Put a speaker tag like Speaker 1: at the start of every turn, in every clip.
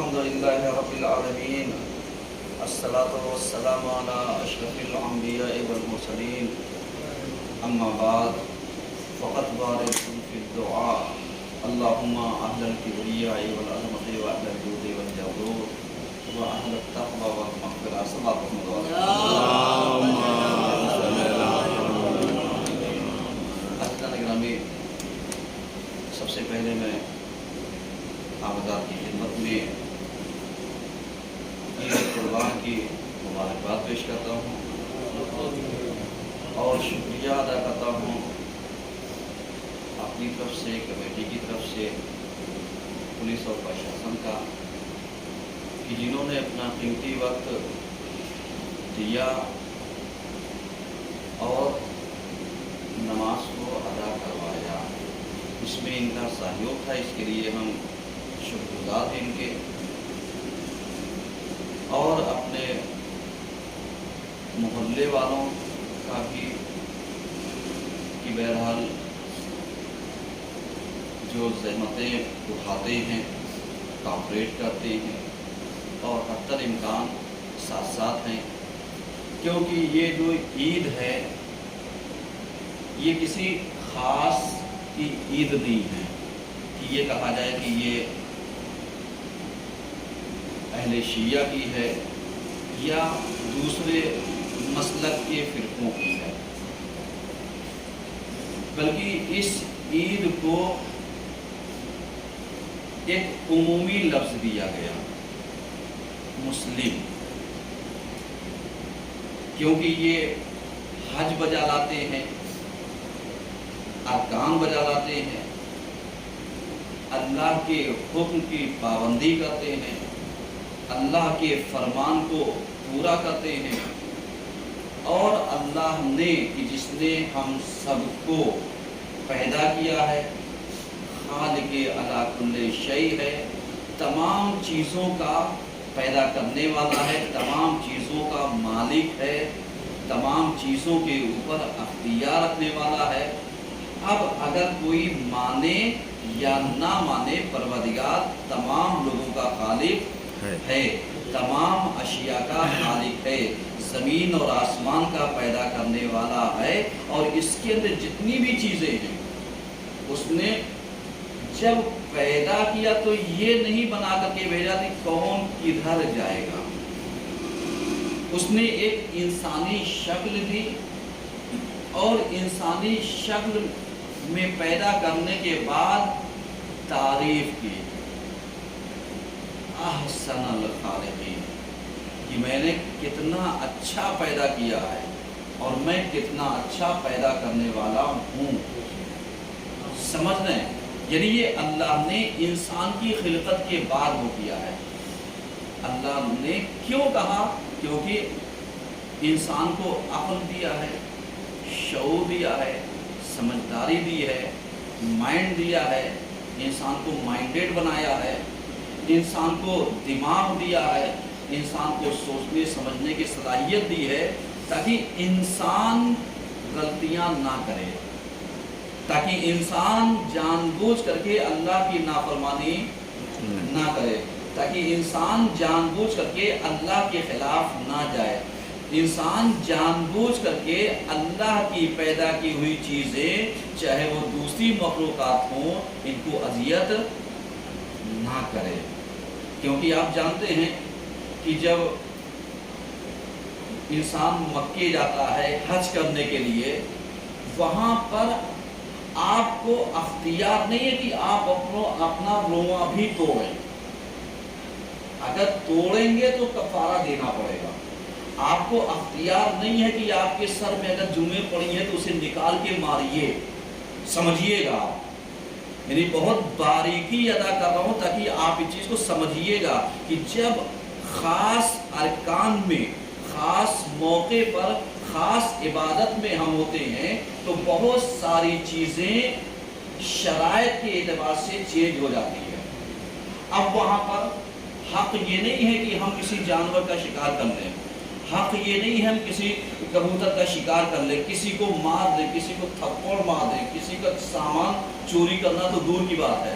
Speaker 1: الحمد لله رب العالمين الصلاة والسلام على أشرف الأنبياء والمرسلين أما بعد فقد بارك في الدعاء اللهم أهل الكبرياء والعظمة وأهل الجود والجبروت وأهل التقوى والمغفرة صلاة الله گرامی، سب سے پہلے میں آبادات کی خدمت میں عید قربان کی مبارکباد پیش کرتا ہوں اور شکریہ ادا کرتا ہوں اپنی طرف سے، کمیٹی کی طرف سے، پولیس اور پرشاسن کا، کہ جنہوں نے اپنا قیمتی وقت دیا اور نماز کو ادا کروایا۔ اس میں ان کا سہیوگ تھا، اس کے لیے ہم شکر گزار ہیں ان کے، اور اپنے محلے والوں کا بھی کہ بہرحال جو زحمتیں اٹھاتے ہیں، کاپریٹ کرتے ہیں اور حتی الامکان ساتھ ساتھ ہیں، کیونکہ یہ جو عید ہے یہ کسی خاص کی عید نہیں ہے کہ یہ کہا جائے کہ یہ اہل شیعہ کی ہے یا دوسرے مسلک کے فرقوں کی ہے، بلکہ اس عید کو ایک عمومی لفظ دیا گیا، مسلم، کیونکہ یہ حج بجا لاتے ہیں، ارکان بجا لاتے ہیں، اللہ کے حکم کی پابندی کرتے ہیں، اللہ کے فرمان کو پورا کرتے ہیں، اور اللہ نے کہ جس نے ہم سب کو پیدا کیا ہے، خالق علی کل شیء ہے، تمام چیزوں کا پیدا کرنے والا ہے، تمام چیزوں کا مالک ہے، تمام چیزوں کے اوپر اختیار رکھنے والا ہے۔ اب اگر کوئی مانے یا نہ مانے، پروردگار تمام لوگوں کا خالق ہے، تمام اشیاء کا خالق ہے، زمین اور آسمان کا پیدا کرنے والا ہے، اور اس کے اندر جتنی بھی چیزیں ہیں اس نے جب پیدا کیا تو یہ نہیں بنا کر کے بھیجا کہ کون کدھر جائے گا، اس نے ایک انسانی شکل دی، اور انسانی شکل میں پیدا کرنے کے بعد تعریف کی، احسن الخالقین، کہ میں نے کتنا اچھا پیدا کیا ہے اور میں کتنا اچھا پیدا کرنے والا ہوں۔ سمجھ رہے ہیں؟ یعنی یہ اللہ نے انسان کی خلقت کے بعد وہ کیا ہے۔ اللہ نے کیوں کہا؟ کیونکہ انسان کو عقل دیا ہے، شعور دیا ہے، سمجھداری دی ہے، مائنڈ دیا ہے، انسان کو مائنڈیڈ بنایا ہے، انسان کو دماغ دیا ہے، انسان کو سوچنے سمجھنے کی صلاحیت دی ہے، تاکہ انسان غلطیاں نہ کرے، تاکہ انسان جان بوجھ کر کے اللہ کی نافرمانی نہ کرے، تاکہ انسان جان بوجھ کر کے اللہ کے خلاف نہ جائے، انسان جان بوجھ کر کے اللہ کی پیدا کی ہوئی چیزیں چاہے وہ دوسری مخلوقات ہوں ان کو اذیت نہ کرے۔ کیونکہ آپ جانتے ہیں کہ جب انسان مکے جاتا ہے حج کرنے کے لیے، وہاں پر آپ کو اختیار نہیں ہے کہ آپ اپنا رواں بھی توڑیں، اگر توڑیں گے تو کفارہ دینا پڑے گا۔ آپ کو اختیار نہیں ہے کہ آپ کے سر میں اگر جمعے پڑی ہیں تو اسے نکال کے ماریے، سمجھیے گا، یعنی بہت باریکی ادا کر رہا ہوں تاکہ آپ اس چیز کو سمجھیے گا کہ جب خاص ارکان میں، خاص موقع پر، خاص عبادت میں ہم ہوتے ہیں تو بہت ساری چیزیں شرائط کے اعتبار سے چینج ہو جاتی ہے۔ اب وہاں پر حق یہ نہیں ہے کہ ہم کسی جانور کا شکار کر لیں، حق یہ نہیں ہے ہم کسی کبوتر کا شکار کر لیں، کسی کو مار دیں، کسی کو تھپڑ مار دیں، کسی کا سامان چوری کرنا تو دور کی بات ہے،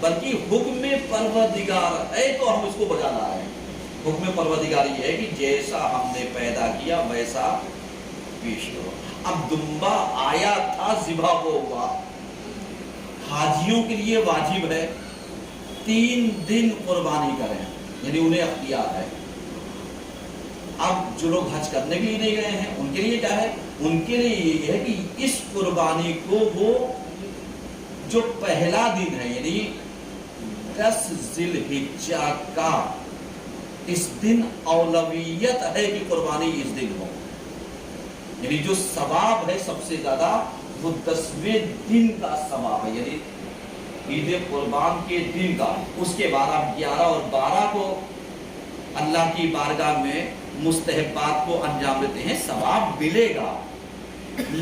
Speaker 1: بلکہ حکم پروردگار ہے تو ہم اس کو بجانا ہے. حکم پروردگار یہ ہے کہ جیسا ہم نے پیدا کیا ویسا پیش کرو. اب دمبا آیا تھا، ذبح کو ہوا. حاجیوں کے لیے واجب ہے 3 دن قربانی کریں، یعنی انہیں اختیار ہے. اب جو لوگ حج کرنے کے لیے نہیں گئے ہیں ان کے لیے کیا ہے؟ ان کے لیے یہ ہے کہ اس قربانی کو وہ جو پہلا دن ہے یعنی 10 ذی الحجہ کا، اس دن اولویت ہے کہ قربانی اس دن ہو. یعنی جو ثواب ہے سب سے زیادہ وہ 10ویں دن کا ثواب ہے، یعنی عید قربان کے دن کا. اس کے بعد آپ 11 اور 12 کو اللہ کی بارگاہ میں مستحبات کو انجام دیتے ہیں، ثواب ملے گا،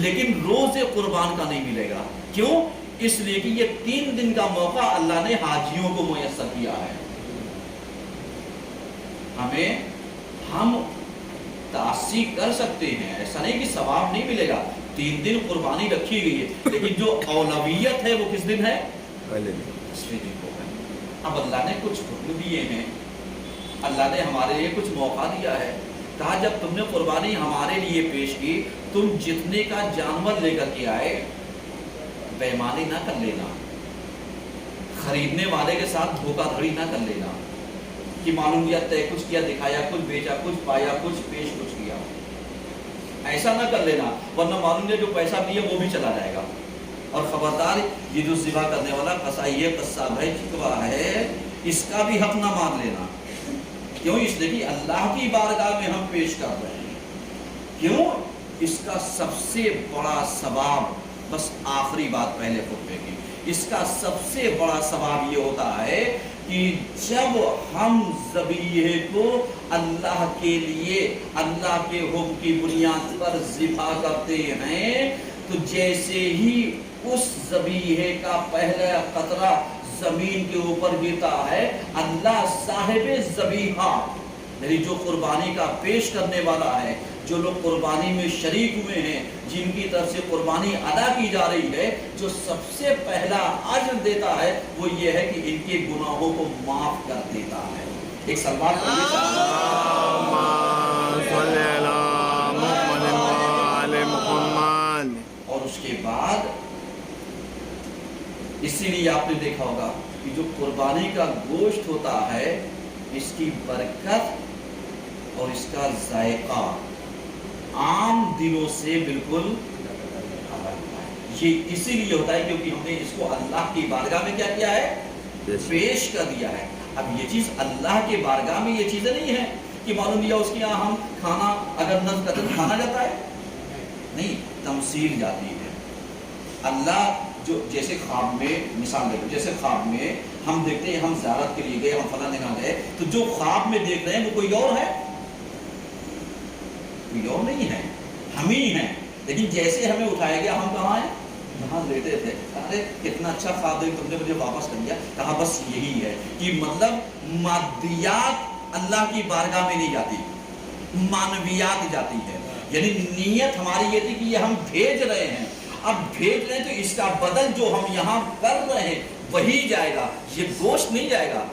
Speaker 1: لیکن روز قربان کا نہیں ملے گا. کیوں؟ اس لیے کہ یہ 3 دن کا موقع اللہ نے حاجیوں کو میسر کیا ہے. ہم تعصی کر سکتے ہیں، ایسا نہیں کہ ثواب نہیں ملے گا. 3 دن قربانی رکھی گئی ہے، لیکن جو اولویت ہے وہ کس دن ہے؟ پہلے دن کو ہے. اب اللہ نے کچھ حکم دیے ہیں، اللہ نے ہمارے لیے کچھ موقع دیا ہے. کہا جب تم نے قربانی ہمارے لیے پیش کی، تم جتنے کا جانور لے کر کے آئے بے ایمانی نہ کر لینا، خریدنے والے کے ساتھ دھوکہ دھڑی نہ کر لینا کہ معلوم کیا طے کچھ کیا، دکھایا کچھ، بیچا کچھ، پایا کچھ، پیش کچھ کیا. ایسا نہ کر لینا، ورنہ معلوم کیا جو پیسہ دیا وہ بھی چلا جائے گا. اور خبردار یہ جو ذبح کرنے والا قصائی ہے، قصاب ہے، چکوا ہے، اس کا بھی حق نہ مان لینا. کیوں؟ اس لیے کہ اللہ کی بارگاہ میں ہم پیش کر رہے ہیں. کیوں؟ اس کا سب سے بڑا ثواب، بس آخری بات پہلے خطبے کی، اس کا سب سے بڑا ثواب یہ ہوتا ہے کہ جب ہم ذبیحے کو اللہ کے لیے اللہ کے حکم کی بنیاد پر ذبح کرتے ہیں، تو جیسے ہی اس ذبیحے کا پہلا قطرہ زمین کے اوپر گرتا ہے، اللہ صاحب ذبیحہ یعنی جو قربانی کا پیش کرنے والا ہے، جو لوگ قربانی میں شریک ہوئے ہیں، جن کی طرف سے قربانی ادا کی جا رہی ہے، جو سب سے پہلا اجر دیتا ہے وہ یہ ہے کہ ان کے گناہوں کو معاف کر دیتا ہے. ایک سلمان اور اس کے بعد اسی لیے آپ نے دیکھا ہوگا کہ جو قربانی کا گوشت ہوتا ہے، اس کی برکت اور اس کا ذائقہ عام دنوں سے بالکل یہ اسی لیے ہوتا ہے کیونکہ ہم نے اس کو اللہ کی بارگاہ میں کیا کیا ہے؟ پیش کر دیا ہے. اب یہ چیز اللہ کے بارگاہ میں یہ چیزیں نہیں ہیں کہ معلوم لیا اس کے یہاں ہم کھانا اگر نظر قدر کھانا جاتا ہے، نہیں، تمثیل جاتی ہے. اللہ جو جیسے خواب میں مثال دیکھو، جیسے خواب میں ہم دیکھتے ہیں ہم زیارت کے لیے گئے، ہم فلاں جگہ گئے، تو جو خواب میں دیکھ رہے ہیں وہ کوئی اور ہے؟ کوئی اور نہیں ہے، ہم ہی ہیں. لیکن جیسے ہمیں اٹھایا گیا ہم کہاں ہیں؟ یہاں لیٹے تھے. ارے کتنا اچھا خواب دیکھ تم نے مجھے واپس کر دیا. کہا بس یہی ہے کہ مطلب مادیات اللہ کی بارگاہ میں نہیں جاتی، معنویات جاتی ہے. یعنی نیت ہماری یہ تھی کہ یہ ہم بھیج رہے ہیں، اب بھیج رہے ہیں تو اس کا بدل جو ہم یہاں کر رہے ہیں وہی جائے گا. یہ گوشت نہیں جائے گا،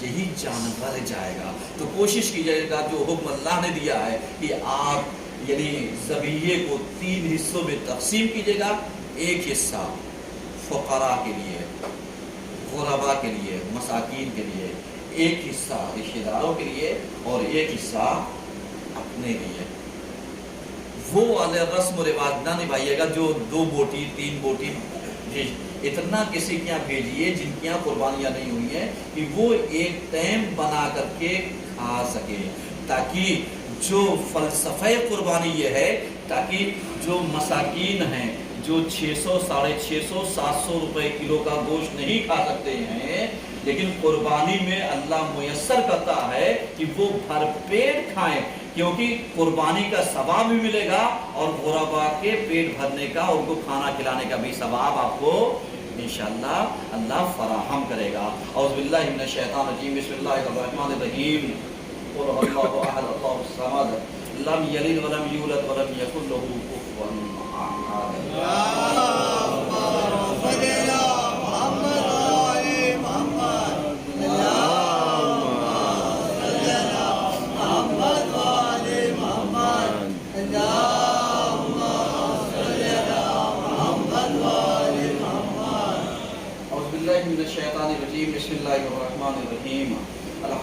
Speaker 1: یہی جانور جائے گا. تو کوشش کیجیے گا جو حکم اللہ نے دیا ہے کہ آپ یعنی ذبیحے کو 3 حصوں میں تقسیم کیجیے گا. ایک حصہ فقراء کے لیے، غرباء کے لیے، مساکین کے لیے، ایک حصہ رشتہ داروں کے لیے، اور ایک حصہ اپنے لیے. وہ والے رسم و رواج نہ نبھائیے گا جو 2 بوٹی 3 بوٹی اتنا کسی کے یہاں بھیجیے جن کے یہاں قربانیاں نہیں ہوئی ہیں کہ وہ ایک ٹائم بنا کر کے کھا سکے. تاکہ جو فلسفہ قربانی یہ ہے تاکہ جو مساکین ہیں جو 600 650 700 روپے کلو کا گوشت نہیں کھا سکتے ہیں، لیکن قربانی میں اللہ میسر کرتا ہے کہ وہ بھر پیٹ کھائیں، کیونکہ قربانی کا ثواب بھی ملے گا اور غرباء کے پیٹ بھرنے کا، ان کو کھانا کھلانے کا بھی ثواب آپ کو انشاءاللہ اللہ فراہم کرے گا. اعوذ باللہ من الشیطان الرجیم، بسم اللہ الرحمن الرحیم. قل هو اللہ احد اللہ الصمد لم یلد ولم یولد ولم یکن له کفوا احد.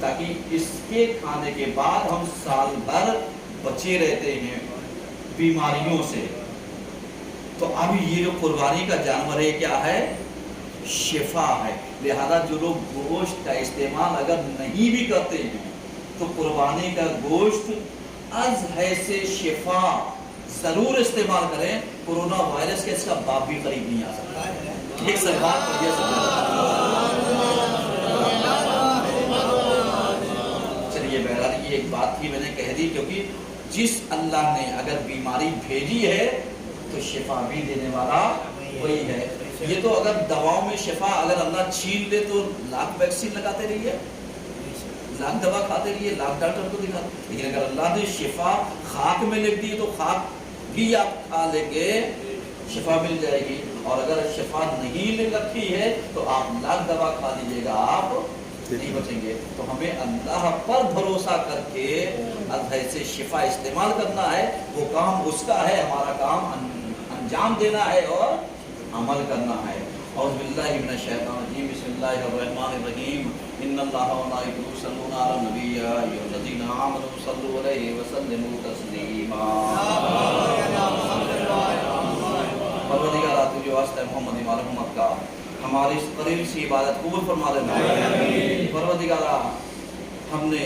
Speaker 1: تاکہ اس کے کھانے کے بعد ہم سال بھر بچے رہتے ہیں بیماریوں سے۔ تو اب یہ جو قربانی کا جانور ہے کیا ہے؟ شفا ہے۔ لہذا جو لوگ گوشت کا استعمال اگر نہیں بھی کرتے ہیں تو قربانی کا گوشت از ہے سے شفا ضرور استعمال کریں۔ کورونا وائرس کے اس کا باپ بھی قریب نہیں آ سکتا۔ ایک سرکار پر یہ چلیے بہرحال یہ ایک بات تھی میں نے کہہ دی، کیونکہ جس اللہ نے اگر بیماری بھیجی ہے تو شفا بھی دینے والا وہی ہے۔ یہ تو اگر دواؤں میں شفا اگر اللہ چھین لے تو لاکھ ویکسین لگاتے رہیے، لاکھ دوا کھاتے رہیے، لاکھ ڈاکٹر کو دکھاتے، لیکن اگر اللہ نے شفا خاک میں لکھ دی تو خاک بھی آپ کھا لیں گے، شفا مل جائے گی۔ اور اگر شفا نہیں لکھ رکھی ہے تو آپ لاکھ دوا کھا لیجیے گا، آپ نہیں بچیں گے۔ تو ہمیں اللہ پر بھروسہ کر کے اللہ سے شفا استعمال کرنا ہے، وہ کام اس کا ہے، ہمارا کام انجام دینا ہے اور عمل کرنا ہے۔ اعوذ باللہ من الشیطان الرجیم، بسم اللہ الرحمن الرحیم، ان اللہ و ملائکتہ یصلون علی النبی یا ایھا الذین آمنوا صلوا علیہ وسلموا تسلیما۔ پروردگارا تجھے واسطہ محمد معلومات کا ہماری اس قریب سی عبادت قبول فرما دینا۔ پروردگارا ہم نے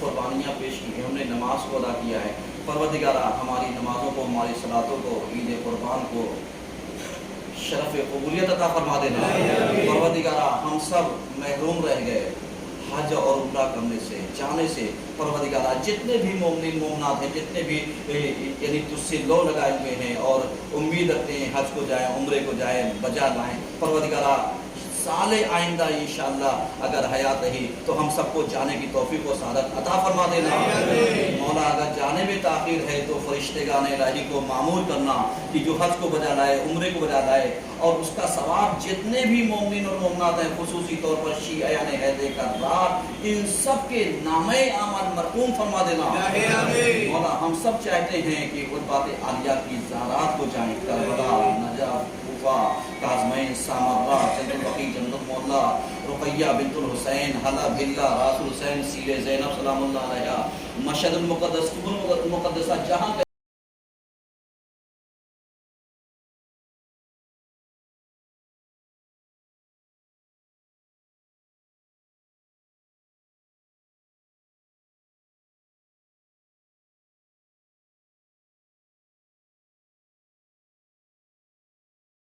Speaker 1: قربانیاں پیش کی ہیں، ہم نے نماز کو ادا کیا ہے، پروردگارا ہماری نمازوں کو، ہماری صلاتوں کو، عید قربان کو شرف قبولیت عطا فرما دینا۔ پروردگارا ہم سب محروم رہ گئے حج اور عمرہ کرنے سے، جانے سے، پروردگارا جتنے بھی مومنین مومنات ہیں، جتنے بھی یعنی تجھ سے لو لگائے ہوئے ہیں اور امید رکھتے ہیں حج کو جائیں، عمرے کو جائیں، بجا لائیں، پروردگارا سال آئندہ انشاءاللہ اگر حیات رہی تو ہم سب کو جانے کی توفیق و سعادت عطا فرما دینا۔ مولا اگر جانے میں تاخیر ہے تو فرشتگان الہی کو معمور کرنا کہ جو حج کو بجا لائے، عمرے کو بجا لائے، اور اس کا ثواب جتنے بھی مومنین اور مومنات ہیں، خصوصی طور پر شیعیان حیدر کرار، ان سب کے نامہ اعمال مرقوم فرما دینا۔ مولا ہم سب چاہتے ہیں کہ قربات عالیہ کی زیارات کو جائیں، کربلا، نجف، کاظمین، سامرہ، جنت البقیع، جنت المعلا، رقیہ بنت الحسین، حلب، ہلہ، راس الحسین، سیر زینب سلام اللہ علیہ، مشہد المقدس، قبر المقدسہ، جہاں